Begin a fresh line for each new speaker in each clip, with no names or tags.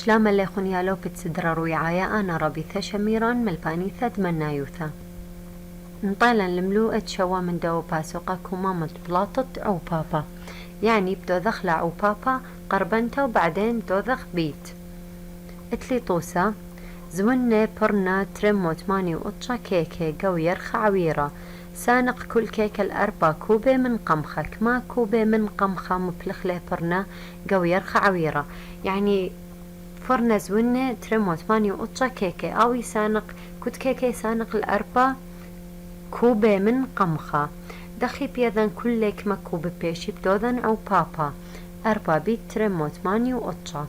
شلام اللي خنيالو بتسدرر ويعايا أنا ربيثة شميران ملبانيثة دمنايوثة نطالا الملوءة شوا من دو باسوقا كوما ملتبلاطت أو بابا، يعني بدوذخ لعو بابا قربنتا وبعدين بدوذخ بيت. اتلي طوسة زونة برنا ترمو 8 وقطشة كيكة قو يرخى عويرة سانق كل كيكة الأربع كوبة من قمخة كما كوبة من قمخة مبلخلة برنا قو يرخى عويرة، يعني فرنا زونة ترمو 8 وقطشة كيكة أو سانق كد كيكة سانق الأربع كوبة من قمخة دخي بيذن كل كما كوبة بيشي بدوذن أو بابا 4 بيت ترمو 8 وقطشة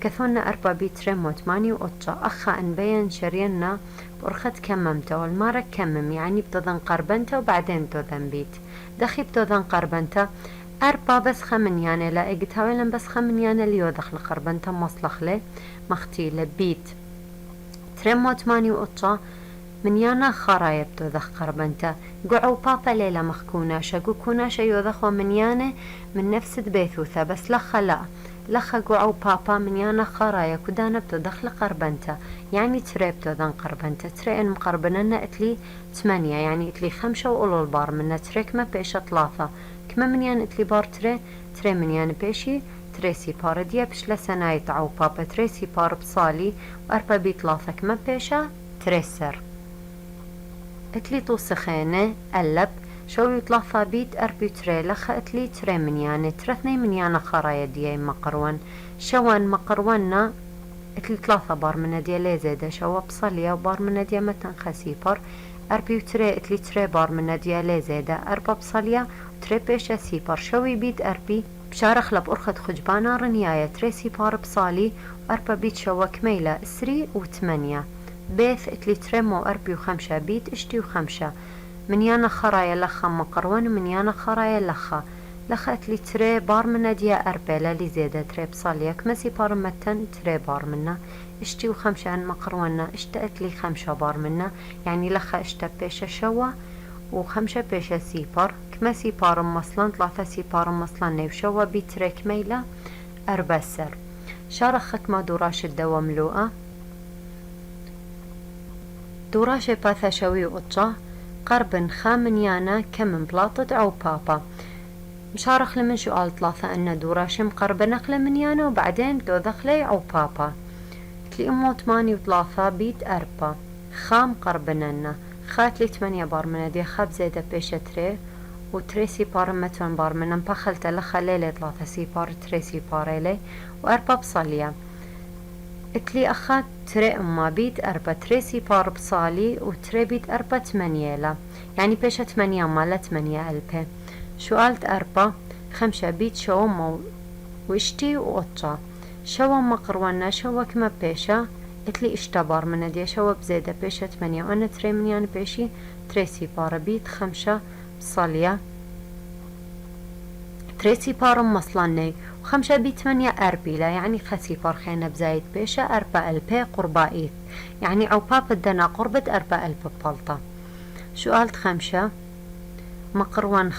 كثونا 4 بيت ترمو 8 وقطشة أخا أنبين شرينا بأرخد كممتا والمارة كمم يعني بدوذن قربنتا وبعدين بدوذن بيت دخي بدوذن قربنتا 4 بس خمنيانة لا اقتاولا بس خمنيانة ليو دخل قربنتا مصلخلة مختيلة بيت ترمو 8 وقطشة من يانا خرايب دوذخ قربنتا قعو بابا ليلة مخكوناشا قو كوناشا يوذخو من يانا من نفس بيثوثة بس لخا لا لخا قعو بابا من يانا خرايا كدانا بدوذخ لقربنتا يعني تري بدوذن قربنتا تري ان مقربننا اتلي 8 يعني اتلي 5 وقولو البار منا تري كما بيشا 3 كما من يانا اتلي بار تري من يانا بيشي تري سيبار ديا بش لسناي تعو بابا تري سيبار بصالي و4 بيت 3 كما بيشا تري سر اتلي توسخينة قلب شو يطلع بيت 4 تري لخا اتلي تري من يعني ترثني من يعني خرايا ديا مقروان شوان مقرواننا اتلي 3 بار من ديا ليزيدا شوا بصليا وبار من ديا متن خسيبر 4 تري اتلي تري بار من ديا ليزيدا 4 بصليا تري بيشا سيبر شوي بيت 4 بشارخ لب أرخد خجبانا رنيايا تري سيبار بصالي و4 بيت شوا كميلة 3 و8 بيث اتلي ترمو 4 و5 بيت اشتي و5 من يانا خرايا لخا مقروان من يانا خرايا لخا اتلي تري بار منا ديا 4 للي زيادة تري بصاليا كمسي بار متن تري بار منا اشتي و5 عن مقروانا اشتا اتلي 5 بار منا يعني لخا اشتا بيشا شوا و5 بيشا سيبار كمسي بار مصلان 3 سيبار مصلان نيوشوا بيت تري كميلة 4 سر شارخك ما دوراش الدوا ملوءة دوراشة باثا شوي وقطشة قربن خامنيانا كم بلاطة أو بابا مشارخ لمن سؤال 3 أن دوراشة مقربنخ لمنيانا وبعدين دوذخلي أو بابا تلي أمو 8 و3 بيت 4 خام قربننا خاتلي 8 بار من دي خاب زيادة بيشة تري وتري سيبار متون بار من مبخلت لخا ليلة 3 سيبار تري سيبار لي و4 بصاليا اتلي أخات تري أما بيت 4 تري سيبار بصالي وتري بيت 4 8 لا يعني بيشة 8 مالا 8 ألبي شو قالت 4 5 بيت شو مو واشتي وقطشة شو مقروانا شو كما بيشة اتلي اشتبار من دي شو بزيادة بيشة 8 وانا تري من يعني بيشي تري سيبار بيت 5 بصاليا تري سيبار مصلاني و5 بيت 8 أربيلة يعني خسيبار خينا بزايد بيشة 4 ألبي قربائيث يعني عوباب الدنا قربة 4 ألب ببلطة شو قالت 5 مقروان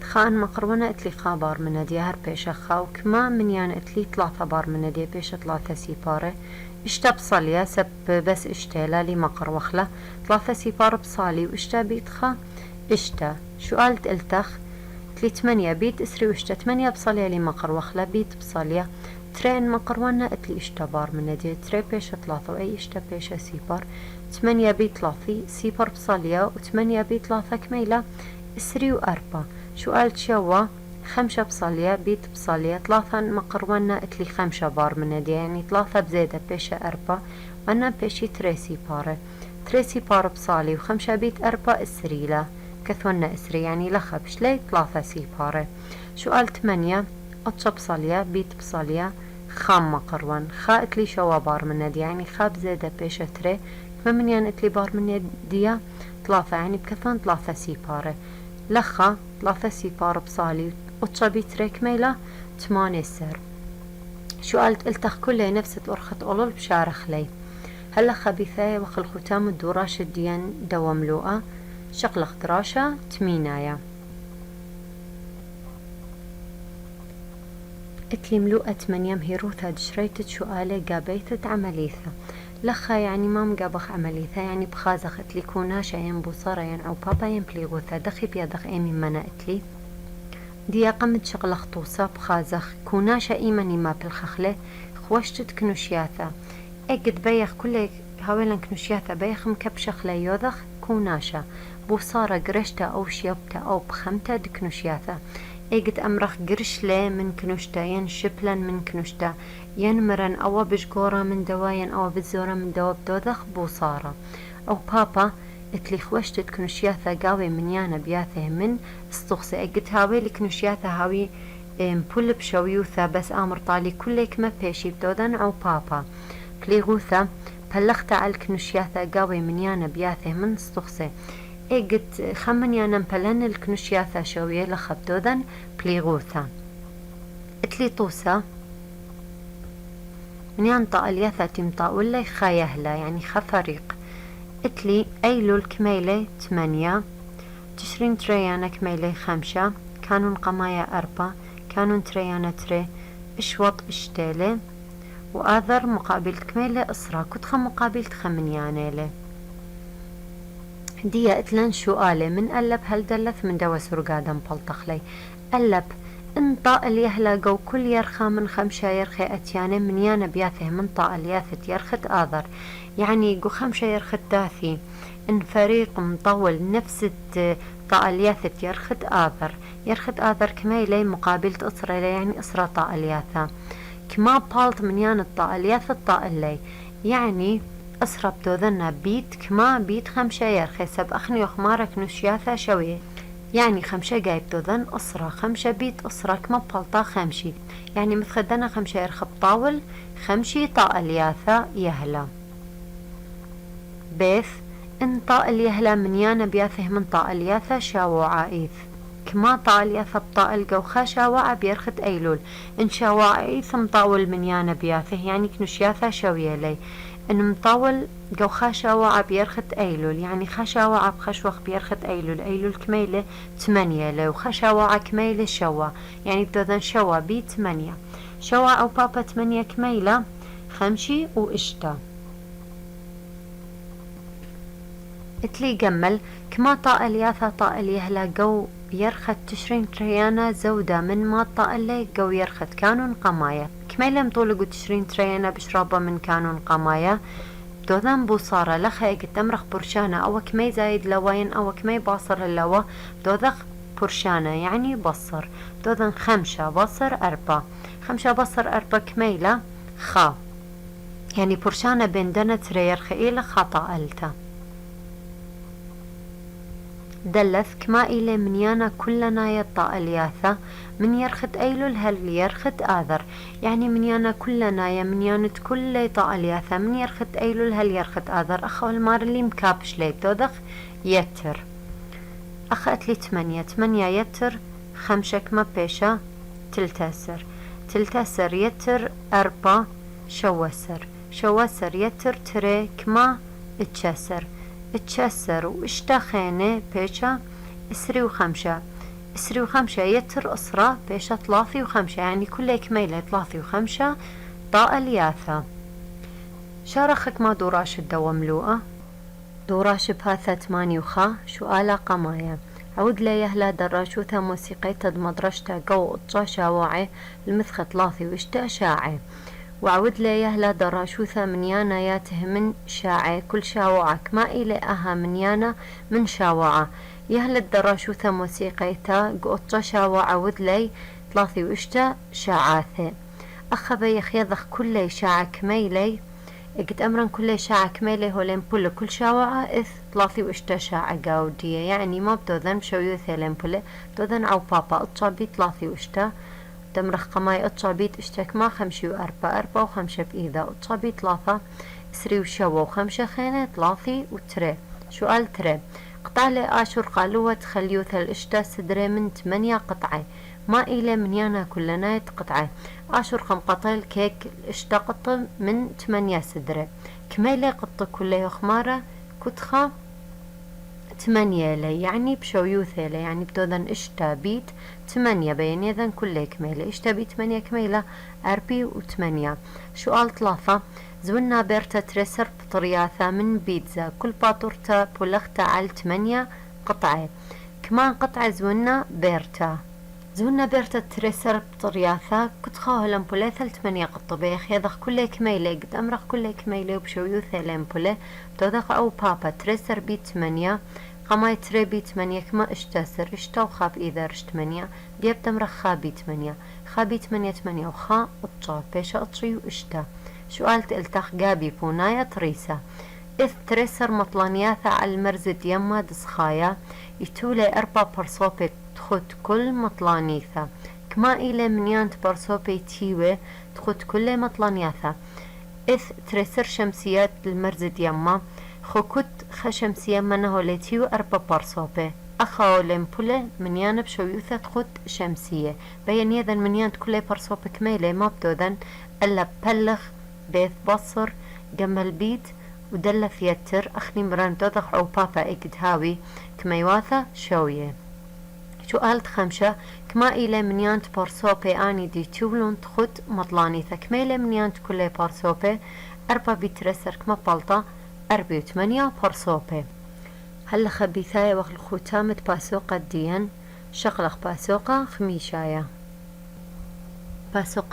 خان مقروانة اتلي بار من دي هر بيشة خا وكما من يعني اتلي 3 بار من دي بيشة 3 سيبارة اشتا بصاليا سب بس اشتالا لي مقروخلة 3 سيبار بصالي واشتا بيت خا اشتا شو قالت التخ تلي 8 بيت اسري واشتا 8 بصاليا لي مقروخلة بيت بصاليا ترين مقروانا اتلي اشتا بار من دي تري بيشة 3 واي اشتا بيشة سيبار 8 بيت 3 سيبار بصاليا و8 بيت 3 كميلة اسري و4 شو قالت شوا 5 بصاليا بيت بصاليا 3 مقروانا اتلي 5 بار من دي يعني 3 بزيادة بيشة 4 وانا بيشي تري سيبارة تري سيبار بصالي و5 بيت 4 اسري لا كثونا اسري يعني لخبش لي 3 سيبارة شو قال 8 قطشة بصاليا بيت بصاليا خام مقروان خا اتلي شوا بار من دي يعني خاب زيادة بيشة تري كما من يعني اتلي بار من دي 3 يعني بكثون 3 سيبارة لخا 3 سيبار بصالي قطشة بيت تري كميلة 8 سر شو قالت التخ كله نفس الأرخة أولول بشارخ لي هلا خبيثاية وخل ختام الدوراش الديان دوا ملوءة شقلق دراشة تمينايا اتلي ملوءة 8 مهيروثا دشريتت شؤالة قابيتت عمليثة لخا يعني ما مقابخ عمليثة يعني بخازخ اتلي كوناشا ين بوصارة ين أو بابا ين بليغوثا دخي بيادخ ايمي منا اتلي دي قمت شغل خطوصة بخازخ كوناشا ايماني ما بالخخلة خوشتت كنوشياثا اجد بيخ كل هاويلن كنوشياثا بيخ مكبشخ ليوذخ كوناشا بوصارة قرشتا أو شيبتا أو بخمتا دكنوشياثا اجد أمرخ قرشلة من كنوشتا ين شبلن من كنوشتا ين مرن أو بشقورة من دواين أو بزورة من دوا بدوذخ بوصارة أو بابا اتلي خوشتت كنوشياثا قاوي من يانا بياثه من استغسي اجد هاوي لكنوشياثا هاوي بول بشويوثا بس آمر طالي كلك ما بيشي بدودن أو بابا بليغوثا بلغت على الكنوشياثا قاوي من يانا بياثه من استغسي اجد خمن يانا مبلن الكنوشياثا شوية لخبدودن بليغوثا اتلي طوسا من ينطق الياثا تمطاولي خايهلا يعني خفريق اتلي ايلول كميلة 8 تشرين تريانا كميلة 5 كانون قمايا 4 كانون تريانا تري اشوط اشتالة وآذر مقابل كميلة أسرة كتخة مقابل تخمنيانيلة دي اتلن شؤالة من ألب هل دلث من دوا سرقادا بلطخلي ألب انطاء اليهلا جو كل يرخى من 5 يرخي أتيانة من يانا بياثه من طاء الياثت يرخت آذر يعني جو 5 يرخت داثي ان فريق مطول نفس طاء الياثت يرخت آذر كميلي مقابل أسرة يعني أسرة طاء الياثة كما بالت من يان الطاء الياثت طاء اللي يعني أسرة بدوذنا بيت كما بيت 5 يرخي سب أخني وخمارك نشياثة شوية يعني 5 جايب دوذن أسرة 5 بيت أسرة كما بالطا 5 يعني متخدنا 5 يرخب طاول 5 طاء الياثة يهلا بيث ان طاء اليهلا من يانا بياثه من طاء الياثة شاو عائث كما طاء الياثة بطاء الجوخا شاوع بيرخت ايلول ان شاو عائث مطاول من يانا بياثه يعني كنوشياثة شوية لي ان مطاول جوخا شاوع بيرخت ايلول يعني خشاوع بخشوخ بيرخت ايلول كميلة 8 لي وخشاوع كميلة شوا يعني بدوذن شوا بي 8 شوا او بابا 8 كميلة 5 واشتا اتلي جمل كما طاء الياثا طاء اليهلا جو يرخت تشرين تريانا زودة من ما طاء اللي جو يرخت كانون قمايا كميلا مطولقو تشرين تريانا بشرابة من كانون قمايا دوذن بوصارة لخا تمرخ برشانة او كمي زايد لواين او كمي باصر اللوا دوذخ برشانة يعني بصر دوذن 5 بصر 4 5 بصر 4 كميلة خا يعني برشانة بين دنا ترير خيلة خطأ ألتا دلث كما إلي من يانا كلنا يطاء الياثة من يرخت أيلول هل يرخت آذر يعني من يانا كلنا من يانت كل يطاء الياثة من يرخت أيلول هل يرخت آذر أخو المار اللي مكابش لي دوذخ يتر أخذت لي 8 يتر 5 كما بيشا تلتاسر يتر 4 شوسر يتر تري كما اتشسر واشتا خينة بيشا 25 يتر أسرة بيشا 3 يعني كل كميلة 3 طاء الياثة شارخك ما دوراش الدوا ملوءة دوراش بهاثة 8 شؤالة قمايا عود لي يهلا دراشوثا موسيقى مدرشتا جو اتشاشا واعي المثخ 3 واشتا شاعي وعود لي يهلا دراشوثا من يانا ياته من شاعي كل شاوعة كما إلي أها من يانا من شاوعة يهلا الدراشوثا موسيقيتا قطة شاوعة ودلي 3 واشتا شاعاثي أخبي يخيضخ كل شاعة كميلي قد أمرا كل شاعة كميلي هولين بول كل شاوعة إث 3 واشتا شاعة قاودية يعني ما بدوذن بشويوثي لين بول بدوذن عو بابا اتصابي 3 واشتا تمرخ قماي اتصابيت اشتكما 5 و4 و5 بإيذا اتصابي 3 سري وشوا و5 خينة 3 وتري سؤال تري قطع لي آشور قالوة خليوث الاشتا سدري من 8 قطعة ما إلي من يانا كلنا قطعة آشور خم قطل كيك اشتا قطة من 8 سدري كميلي قطة كله خمارة كتخة 8 لي يعني بشويوثة لي يعني بدودن اشتا بيت 8 بين يذن كل كميلة اشتا بيت 8 كميلة أربي و8. سؤال 3 زونا بيرتا تريسر بطرياثة من بيتزا كل باطورتا بولغتا على 8 قطعة كمان قطعة زونا بيرتا تريسر بطرياثة كنت خاهل امبولة 8 قطة بيخ يضخ كل كميلة قد امرخ كل كميلة وبشويوثة لامبولة بدودخ او بابا تريسر بي 8 قماي تري بي 8 كما اشتاسر اشتا وخاب اذا رش 8 ديب تمرخ خابي 8 خابي 8 8 وخا اطشا بيشا اطشي واشتا سؤال تلتخ قابي بونايا تريسا إذ تريسر مطلانياثا على المرزد يما دسخايا يتولي 4 برصوبة تخد كل مطلانيثا كما إلى منيانت برصوبة تيوي تخد كل مطلانياثا إذ تريسر شمسيات المرزد يما خكت خشمسية منه لتيو 4 برصوبة أخاو لمبولة منيان بشويوثة تخد شمسية بين يذن منيان كل برصوبة كميلة ما بدودن ألا بلغ بيث بصر جمل بيت ودلة يتر أخني مران دوضخ أو بابا إيكد هاوي كميواثا شوية. سؤال 5 كما إلى منيانت بارسوبي آني دي تولون تخد مطلانيثا كميلة منيانت كل بارسوبي 4 بيترسر كما بلطة 4 بارسوبي. هلا خبيثاية وخل ختامة باسوقة ديان شغلق باسوقة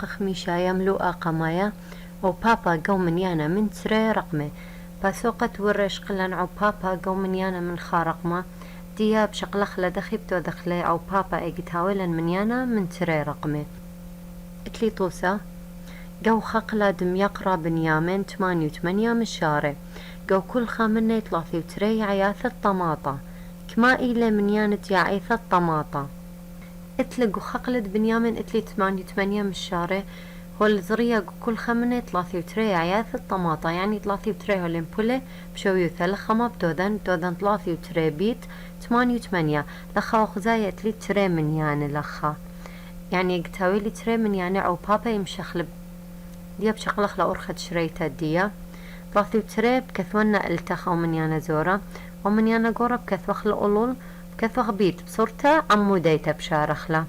خميشايا ملوءة قمايا وبابا قو منيانا من تري رقمه باسوقة ورش قلن عو بابا قو منيانا من خارقما دياب شقلخ لدخيبتو دخلي عو بابا ايقتاولا منيانا من تري رقمه اتلي طوسا قو خقلا دم يقرا بنيامين 8 مشاري قو كل خامنة 3 عياثة طماطة كما إلى منيانة يعيثة طماطة اتلقو خقلد بنيامين اتلي 8 مشاري هو الزرية كل خمنة 3 عياث الطماطة يعني 3 هولمبولة بشويوثة لخما بدودن 3 بيت 8 لخا وخزاية تلي تري من يعني لخا يعني قتاوي لي تري من يعني عو بابا يمشخلب ديا بشقلخ لأرخد شريتا ديا 3 بكثونا التخ أو من يعني زورة ومن يعني قورة بكثوخ الأولول بكثوخ بيت بصورتا عموديتا بشارخلا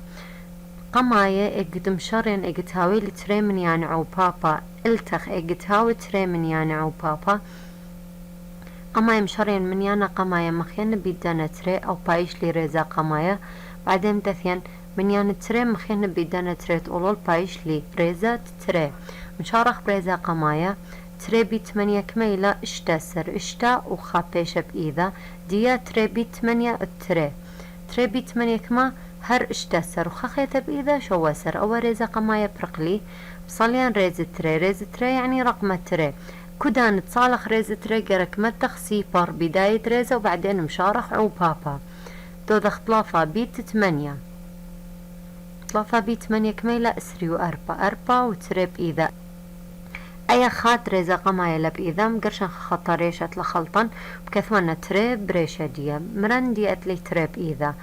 قماية اقدم شرين اقتهاوي لتري من يعني عو بابا التخ اقتهاوي تري من يعني عو بابا قماية مشرين من يعني قماية مخيان بيدانا تري او بايش لي ريزا قماية بعدين دثيان من يعني تري مخيان بيدانا تري تقولول بايش لي ريزا تري مشارخ بريزا قماية تري بي 8 كميلة اشتاسر اشتا وخابيشة بإيذا ديا تري بي 8 تري بي 8 كما هر اشتسر وخخيت بإذا شواسر أو ريزة قماية برقلي بصليان ريزة تري يعني رقم تري كدان تصالخ ريزة تري قرك متخ سيبر بداية ريزة وبعدين مشارخ عو بابا دودخ 3 بيت 8 كميلة اسري وأربا وتري بإذا أي خات ريزة قماية لبإذا مقرشن خطا ريشة لخلطن بكثوانا تري بريشة ديا مران دي أتلي تري بإذا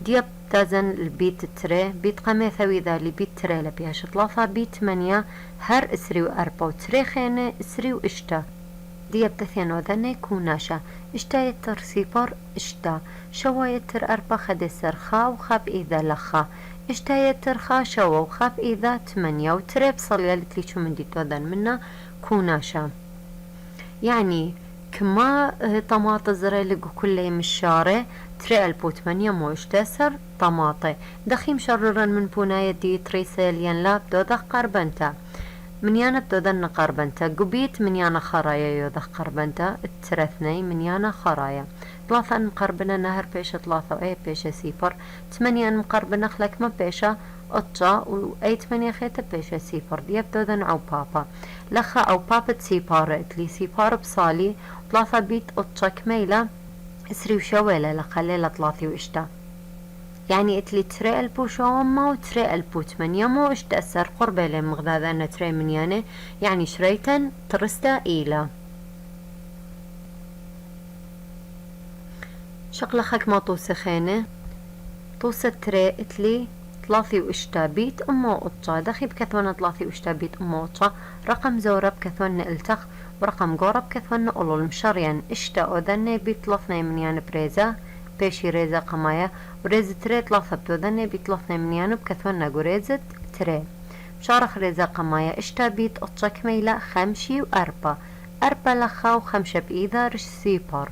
دياب تازن البيت تري بيت قميثة ذا لبيت تري لبياش 3 بيت 8 هر اسري وأربا وتري خينة اسري واشتا دياب تثين وذنة كوناشا اشتا يتر سيبر اشتا شوا يتر 4 خدسر خا وخاب إذا لخا اشتا يتر خا شوا وخاب إذا 8 وتري بصلي لتلي شو من دي توذن منا كوناشا يعني كما طماطة زري لقو كله مشاري تري البو 8 موش تسر طماطة دخي مشررا من بوناية دي تريسيليان لا بدودخ قربنتا من يانا بدودن قربنتا قبيت من يانا خرايا يودخ قربنتا الترثني من يانا خرايا 3 مقربنا نهر بيشة 3 وأي بيشة سيفر 8 مقربنا خلك ما بيشة أطجا وأي 8 خيطة بيشة سيفر دي بدودن عو بابا لخا أو بابا تسيبار اتلي سيبار بصالي 3 بيت أطجا كميلة اسري وشويلة لخليلة 3 واشتا يعني اتلي تري البو شوما وتري البو 8 مو اشتا أسر قربة لمغذاذة أنا تري من يعني شريتن ترستا إيلا شغلة خك ما طوسة خينة طوسة تري اتلي 3 واشتا بيت أمو أطجا دخي بكثونا 3 واشتا بيت أمو أطجا رقم زورة بكثونا التخ ورقم قورب كثوان أولول مشاريان إشتا أوذني بيطلثني منيان بريزا بيشي ريزا قمايا وريزة تري طلثة بتوذني بيطلثني منيانو بكثوان قريزة تري شارخ ريزا قمايا إشتا بيت أطشك ميلا خمشي وأربا أربا لخا وخمشة بإيذا رش سيبار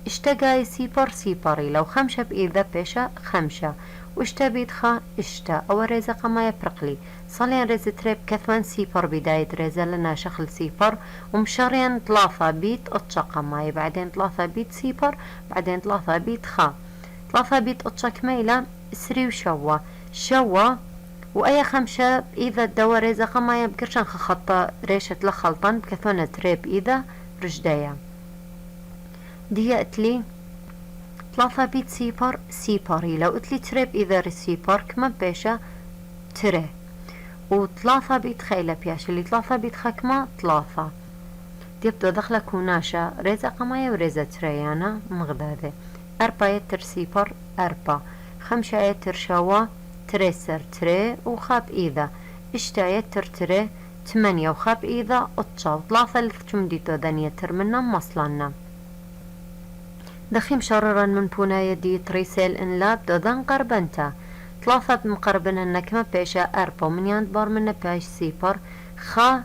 إشتا جاي سيبار سيباري لو خمشة بإيذا بيشا خمشة وإشتا بيت خا إشتا أو ريزا قمايا برقلي صاليان ريزة تريب كثوان سيبار بداية ريزا لنا شخل سيبار ومشاريان ثلاثة بيت أطشا قمايا بعدين ثلاثة بيت سيبار بعدين ثلاثة بيت خا ثلاثة بيت أطشا كميلا سري وشوا شوا وأي خمشة إذا الدوا ريزا قمايا بكرشان خطة ريشة لخلطان بكثوان تريب إذا رجدايا دي اتلي ثلاثة بيت سيبار سيباري لو اتلي تريب إذا رسيبار كما بيشا تري وثلاثة بيت خيلة بياش اللي ثلاثة بيت خكمة ثلاثة دي بدو دخلة كوناشا ريزا قمايا وريزا تريانا مغداذة أربا يتر سيبار أربا خمسة يتر شوا تريسر تري وخاب إذا إشتا يتر تري 8 وخاب إذا أطشا وثلاثة لثجم ديتو ذن يتر منا مصلنا دخيم شررا من بونا يدي تريسيل إن لاب دو ذن قربنتا ثلاثة مقربن إنك ما بيشا أربا ومن ياند بار منا بيش سيبر خا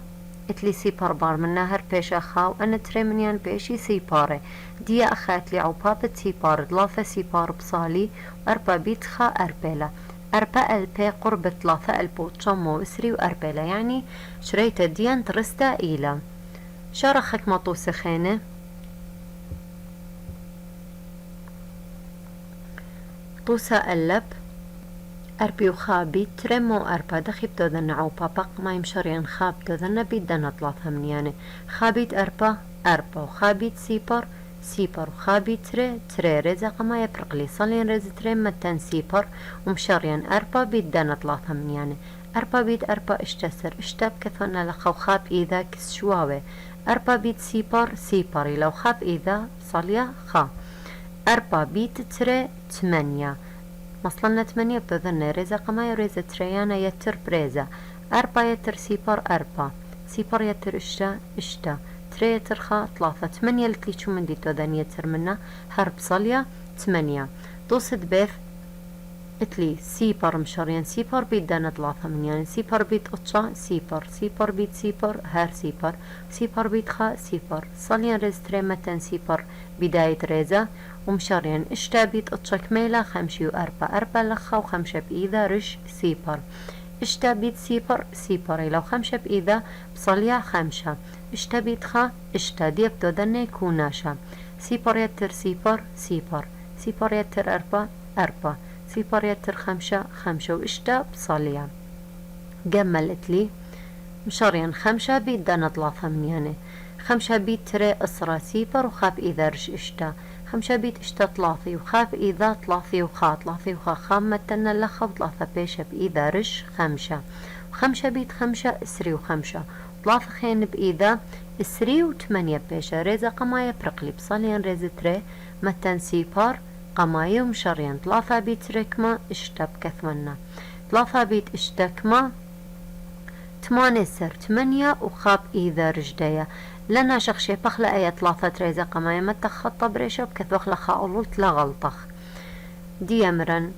اتلي سيبر بار منا هر بيشا خا وأنا تري من يان بيشي سيباري دي أخات لي عوبابة سيبار ثلاثة سيبار بصالي وأربا بيت خا أربيلا أربا ألبي قرب ثلاثة ألبو تشمو إسري وأربيلا يعني شريت ديان ترستا إيلا شارخك مطو سخينة طوسا ألب أربي وخابي ترمو أربا دخيب دودن عوبا بق ما يمشرين خاب دودن بيدنا ثلاثة منيانة خابيت أربا أربا وخابيت سيبر سيبر وخابي تري ريزا قما يبرقلي صالين ريزا تري متن سيبر ومشاريان أربا بيدنا ثلاثة منيانة أربا بيت أربا اشتسر اشتاب كثونا لخو خاب إذا كس شواوي أربا بيت سيبر سيبري لو خاب إذا صاليا خا أربا بيت تري 8 مصلنا 8 بذن ريزا قما ريزا تريانا يتر بريزا أربا يتر سيبر أربا سيبر يتر اشتا تري يتر خا 3 8 لتلي شو من ديتو ذن يتر منا هرب صاليا 8 توصد بيث اتلي سيبر مشاريان سيبر بيت دانا 3 من يعني سيبر بيت أطشا سيبر بيت سيبر هر سيبر بيت خا سيبر صاليان ريز تري متن سيبر بداية ريزا ومشاريان اشتا بيت أطشا كميلة 5 و4 4 لخا و5 بإيذا رش سيبر اشتا بيت سيبري لو 5 بإيذا بصاليا 5 اشتا بيت خا اشتا ديب دودن كوناشا سيبر يتر سيبر يتر 4 سيبر يتر 5 واشتا بصاليا جملت لي مشاريان 5 بيت دانا 3 من يعني 5 بيت تري أسرى سيبر وخاب إذا رش اشتا 5 بيت اشتا 3 وخاب إذا 3 وخا خامتنا لخا 3 بيشا بإذا رش 5 و5 بيت 5 اسري و5 3 خين بإذا اسري و8 بيشا ريزا قمايا برقلي بصاليان ريزا تري متن سيبار قمايا ومشاريان 3 بيت ركما اشتا بكثمنا 3 بيت اشتكما 8 سر 8 وخاب إذا رجدايا لنا شخشي بخلا أي 3 ريزا قمايا متخطى بريشا بكثوخ لخا أولوت لا غلطخ ديامرا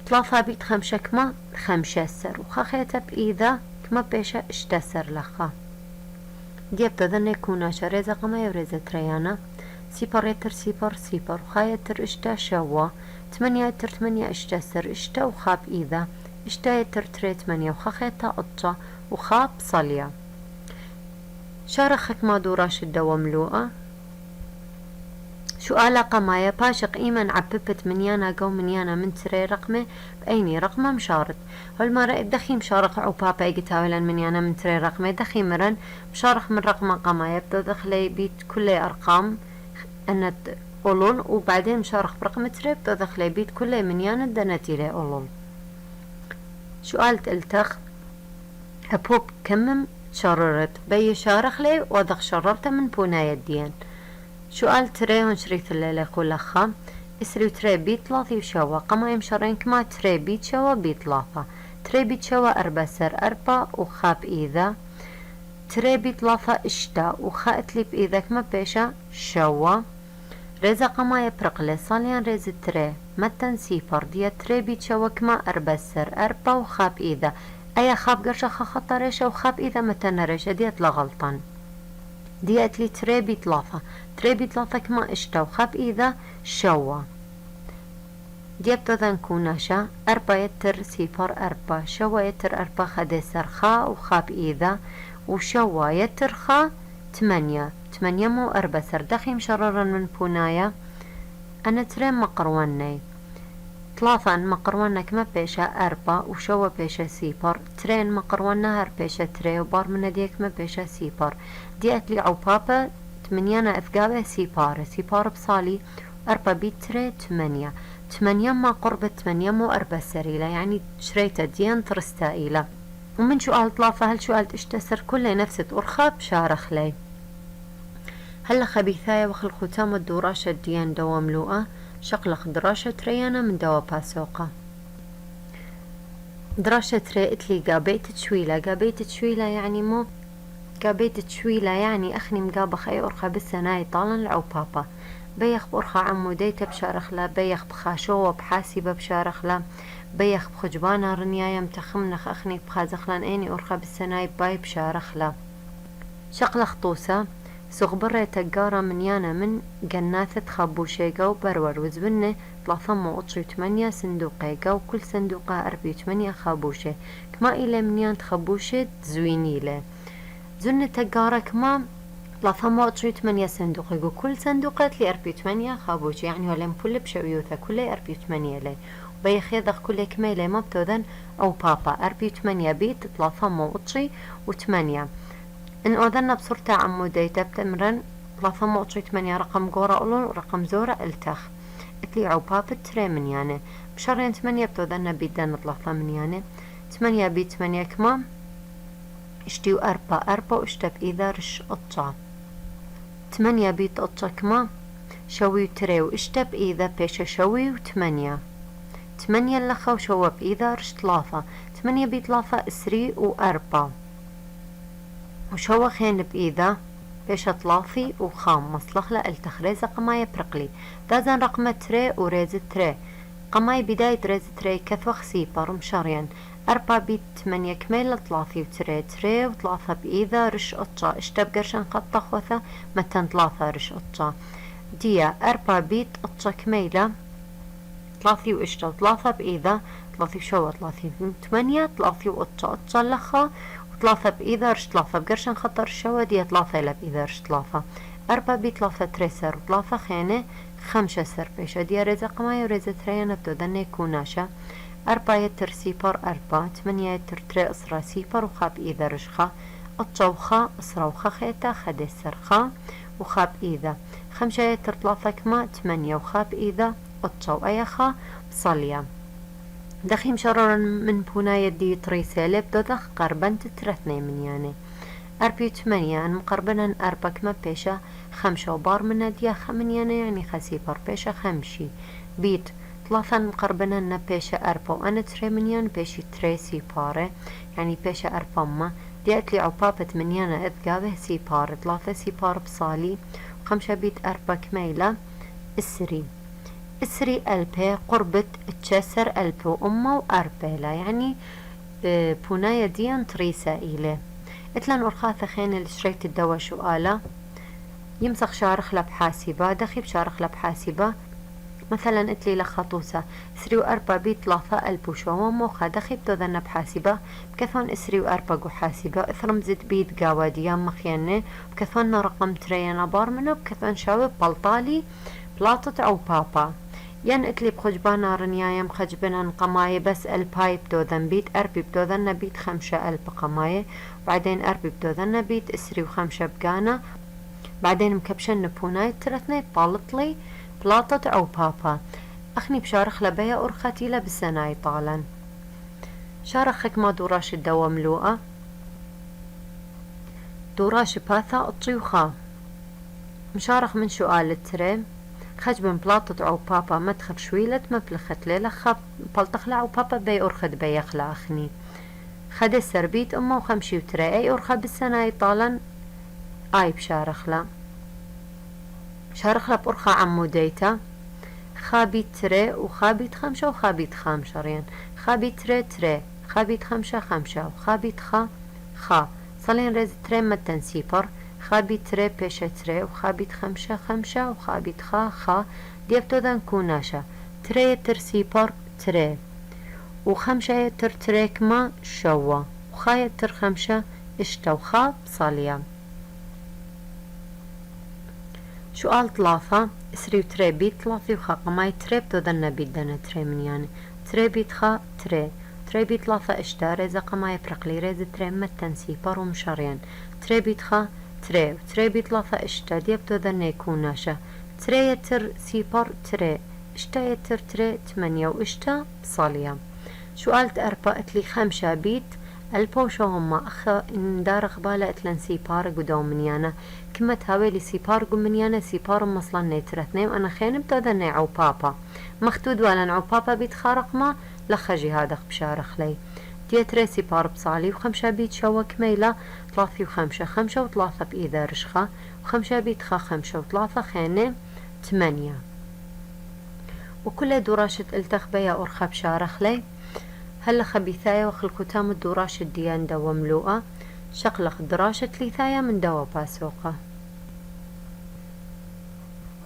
3 بيت 5 كما 5 سر وخاخيتا بإذا كما بيشا اشتسر لخا ديابتو ذن يكونا ريزا قمايا وريزا تريانا سيبر يتر سيبر وخايتر اشتا شوا 8 يتر 8 اشتسر اشتا وخاب إذا اشتا يتر تري 8 وخاخيتا أطشا وخاب صاليا شارخك ما دوراش الدوا ملوءة شو آلا قمايا باشق إيمن عببت منيانا قو منيانا من تري رقمه بأيني رقمه مشارت هالمرة دخي مشارق عوبابا يقتاولا منيانا من تري رقمه دخي مرن مشارخ من رقمه قمايا بدو دخلي بيت كل أرقام أنت أولول وبعدين مشارخ برقم تري بدو دخلي بيت كل منيانا دنتي لي أولول شو قالت التخ أبوب كمم شررت بي شارخ لي وضخ شررت من بونايا الدين شو قال تري هون شريت الليلة خلخا اسري تري بيت 3 وشوا قما يمشرين كما تري بيت شوا بيت 3 تري بيت شوا 4 سر 4 وخاب إذا تري بيطلافة اشتا وخاتلي بإيدك ما بيشا شوا ريزا قماية برقلي صاليان ريز تري متن سيفر ديا تري بيتشوا كما أربسر أربا وخاب إيدا أي خاب قرشا خطة ريشا وخاب إيدا متن ريشا ديت لغلطان ديت لي تري بيطلافة كما اشتا وخاب إيدا شوا ديبتو ذن كوناشا أربا يتر سيفر أربا شوا يتر أربا خدسر خا وخاب إيدا وشوا يتر خا 8 مو أربسر دخي مشررا من بونايا أنا ترين مقروني 3 مقرونا كما بيشا أربا وشوا بيشا سيبر ترين مقرونا هر بيشا تري وبار من ديك ما بيشا سيبر دي أكلي عوبابا 8 أثقابة سيبار بصالي أربا بيت تري 8 ما قرب 8 مو أربسر إلى يعني شريتا ديان ترستا إلى ومن شو قالت لافة هل شو قالت اشتسر كله نفس أرخاب شارخ لي هلا خبيثاية وخل ختام الدوراشة ديان دوا ملوءة شقلق دراشة تريانا من دوا باسوقة دراشة تري اتلي قابيت تشويلة يعني مو قابيت تشويلة يعني أخني مقابخ أي أرخى بالسناي طالا العو بابا بيخ بأرخى عمو ديتا بشارخلا بيخ بخاشوة بحاسبة بشارخلا بيخ بخجبانا رنيايا متخمنخ أخني بخازخلان أيني أرخى بالسناي باي بشارخلا شقلق طوسة سغبرة تقارة من يانا من جناثة خبوشيقا وبرور وزبنة 308 صندوقيقا وكل صندوقة 48 خابوشة كما إلى من يان تخبوشة زوينيلة زنة تقارة كما 308 صندوقيقا وكل صندوقة 48 خابوشة يعني ولم كل بشويوثة كل 48 لي وبيخيضخ كل كميلة مبتوذن أو بابا 48 بيت 308 إن أذنا بصورة عمودية بتمرن 308 رقم قورة أولون ورقم زورة التخ اتلي عوباب التري من يعني بشرين 8 بتوذنا بيدان 8 8 بيت 8 كما اشتيو أربا واشتب إذا رش قطع 8 بيت قطع كما شوي تري واشتب إذا بيش شوي 8 اللخا وشوب إذا رش 8 بيت 3 اسري وأربا وشوا خين بإيدا بيش 3 وخام مصلخلة التخريزة قماية برقلي دازن رقم تري وريز تري قماية بداية ريز تري كثوخ سيبر مشاريان 4 بيت 8 كميلة 3 وتري و3 بإيدا رش قطشة اشتب قرشان قطة خوثة متن 3 رش قطشة ديا 4 بيت قطشة كميلة 3 واشتة 3 بإيدا 3 شوا 3 8 3 وقطشة لخا 3 بإيدا رش 3 بقرشن خطر الشوا دي 3 إلى بإيدا رش 3 4 بي 3 تريسر و 3 خينة 5 سر بيشا دي ريزا قماية وريزا تريانا بدودن يكوناشا 4 يتر سيبر 4 8 يتر تري أسرا سيبر وخا بإيدا رشخا أطشوخا أسرا وخا خيتا خدسر خا وخا بإيدا 5 يتر 3 كما 8 وخا بإيدا أطشو أيخا بصاليا دخي مشررا من بوناية دي تريسالة بدخ قربان تترثني من يعني 48 مقربنا 4 كما بيشا 5 وبار من ديا خمن يعني خسيبر بيشا 5 بيت 3 مقربنا بيشا 4 وأنا تري من يعني بيشي تري سيبارة يعني بيشا 4 ما ديات لي عبابة من يعني إذقابه سيبارة 3 سيبار بصالي 5 بيت 4 كميلة اسري ألبي قربت تشسر ألبي وأمه وأربيلا يعني بونايا ديان تريسا إيلي اتلان أرخاثة خين اللي شريت الدوا شو آلا يمسخ شارخ بحاسبة دخي بشارخ بحاسبة مثلا اتلي لخطوسة 3 و4 بيت 3 ألب وشو موخا دخي بتوذن بحاسبة بكثون 3 و4 وحاسبة اثرم زد بيت قاوا ديان مخيانة بكثون رقم تريانا بار منه بكثون شاوب بلطالي بلاطة أو بابا ين اتلي بخجبانا رنيايا مخجبنا قماية بس الباي بدوذن بيت أربي بدوذن بيت 5 ألب قماية بعدين أربي بدوذن بيت اسري و5 بقانا بعدين مكبشن بوناي ترثني بالطلي بلاطة أو بابا أخني بشارخ لبيا أرختي لبسناي طالا شارخك ما دوراش الدوا ملوءة دوراش باثا الطيوخا مشارخ من سؤال التري خجب من بلاطة أو بابا مدخل شويلة مبلخت ليلة خاب بلتخلع أو بابا بي أرخد بي يخلع أخني خدسر بيت أمه وخمشي وتري أي أرخى بالسنة طالن آي بشارخلا شارخلا بأرخى عموديتا خابيت تري وخابيت خمشة وخابيت خامشرين خابيت تري تري خابيت خمشة خمشة وخابيت خا صلين رز تري متن سيبر خابيت تري بيشة تري وخابيت خمشة خمشة وخابيت خا ديبتو ذن كوناشا تري تر سيبر تري وخمشة تر تريكما شوا وخاية تر خمشة اشتا وخا بصاليا. سؤال 3 اسري تري بيت 3 وخا قماي تري بتو ذن بيدنا تري من يعني تري بيت خا تري بيت 3 اشتا ريزا قماي فرقلي ريزا تري متن سيبر ومشاريان تري بيت خا تري بيت 3 اشتا ديبتو ذن يكوناشا تري تر سيبر تري اشتا يتر تري 8 واشتا بصاليا. سؤال 4 اتلي 5 بيت البوشو هما أخا اندار غبالة اتلن سيبار قدو منيانا كما تهاويلي سيبار قو منيانا سيبار مصلا نيتر 2 وانا خينم تادا نيعو بابا مختود ولا نعو بابا بيت خارق ما لخجي هذا بشارخ لي ديتري سيبار بصالي وخمشة بيت شوا كميلة 3 وخمشة 5 و3 بإذا رشخة وخمشة بيت خا 5 و3 خينة 8 وكل دراشة التخبية أرخى بشارخ لي هلا خبيثايا وخلكوتام الدراش الديان دوا ملوءة شقلق دراشة ليثايا من دوا باسوقة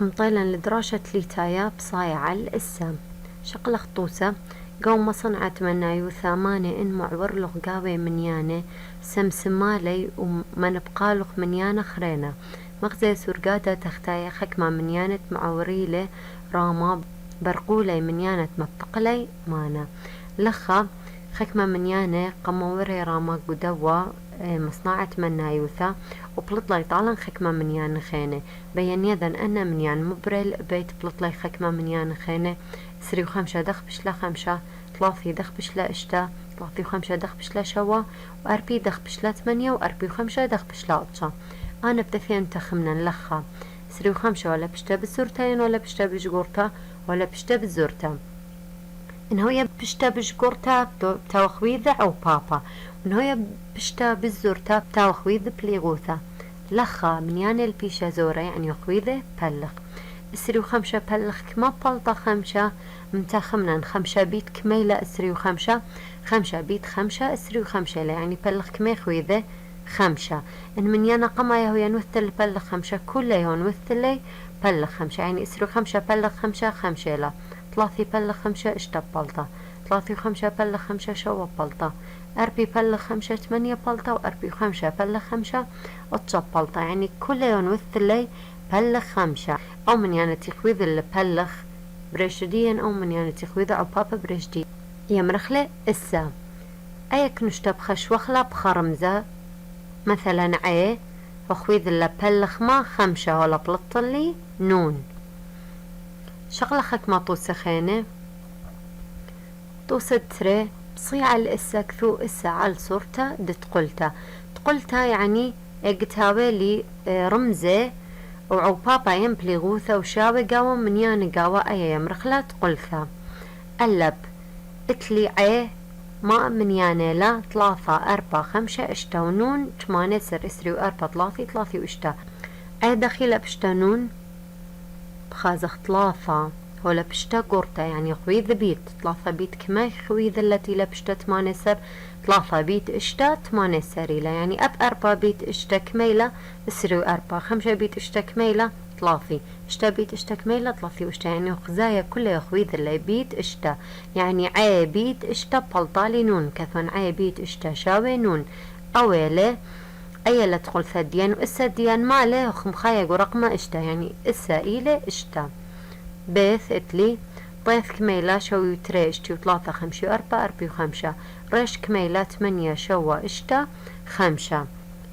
مطيلا لدراشة ليثايا بصايعة الإسام شقلق طوسة قوم صنعة منايو ثامانة إن معور لغقاوي منيانة سمسمالي ومن بقالق منيانة خرينة مغزي سرقادة تختايا خكمة منيانة معوريلة راما برقولي منيانة مبتقلي مانا لخا خكمة منيانة قموري راما قدوا مصنعة منايوثا وبلطلي طالن خكمة منيانة خينة بيان يذن أنا منيان مبرل بيت بلطلي خكمة منيانة خينة 3 و5 دخ بشلا 5 3 دخ بشلا اشتا 3 و5 دخ بشلا شوا وأربي دخ بشلا 8 وأربي و5 دخ بشلا 8 أنا بتثين تخمنا لخا 3 و5 ولا بشتا بالزورتين ولا بشتا بجغورتا ولا بشتا بالزورتا إن هي بشتا بجغورتا بتاوخويذة أو بابا وإن هي بشتا بالزورتا بتاوخويذة بليغوثا لخا منيانة البيشا زورة يعني خويذة بلغ 3 و5 بلغ كما بلطة 5 متاخمنا 5 بيت كميلة 3 و5 5 بيت 5 3 و5 يعني بلغ كمي خويذة 5 إن منيانا قما يهو ينوثل بلغ 5 كل ينوثل بلغ 5 يعني 3 و5 بلغ 5 5 لا 3 بلغ 5 اشتا بلطة 3 و5 بلغ 5 شوا بلطة 4 بلغ 5 8 بلطة و4 و5 بلغ 5 8 بلطة يعني كل ينوثل بلغ 5 أو من يعني تخويذ اللي بلغ بريشديا أو من يعني تخويذ أو بابا بريشدي يمرخلة إسا أيك نشتب خشوخلة بخرمزة مثلا عي وخويذ اللي بلغ ما 5 ولا بلطلي نون شغلخك ما طوسة خينة طوسة تري بصيع الإسا كثو إسا على صورتا تقولتا يعني اقتاوي لي رمزة وعو بابا يمبلي غوثة وشاوي قاوة منيان قاوة أي يمرخلا تقولثا قلب اتلي عيه ما منيانة لا 3 4 5 اشتا ونون 8 سر اسري و4 3 واشتا اي دخيلة بشتا نون بخازخ 3 هولا بشتا قورتا يعني خويذ بيت 3 بيت كما خويذ التي لبشتا 8 سر 3 بيت اشتا 8 سريلة يعني اب 4 بيت اشتا كميلة اسري و4 5 بيت اشتا كميلة 3 اشتا بيت اشتا كميلة 3 واشتا يعني خزايا كلها خويذ اللي بيت اشتا يعني عي بيت اشتا بلطالي نون كثون عي بيت اشتا شاوي نون اويلة اي لا تقول ثديان واسا ديان ماله خمخايا ورقمة اشتا يعني اسا ايلة اشتا بيث اتلي طيف كميلة شوي وتري اشتي و3 5 و4 4 و5 ريش كميلة 8 شوا اشتا 5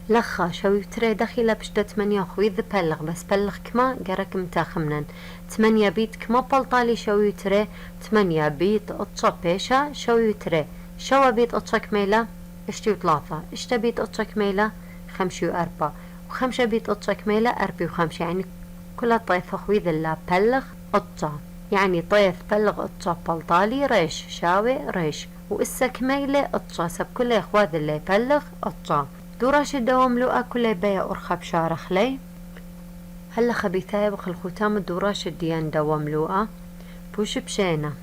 لخا شوي وتري دخيلة بشتا 8 خويذ بلغ بس بلغ كما قرك متاخمنا 8 بيت كما بلطالي شوي وتري 8 بيت اتشا بيشا شوي وتري شوا بيت اتشا كميلة اشتي و3 اشتا بيت اتشا كميلة 5 و4 و5 بيت اتشا كميلة 4 و5 يعني كلها طيف خويذ لا بلغ اتشا يعني طيف بلغ اتشا بلطالي ريش شاوي ريش وإسا كميلة اطشا سب كل اخواد اللي يبلغ اطشا دوراش الدوام لقى كل بيا أرخب شارخ لي هلا خبيثاي بخل ختام الدوراش الديان دوام لقى بوش بشينا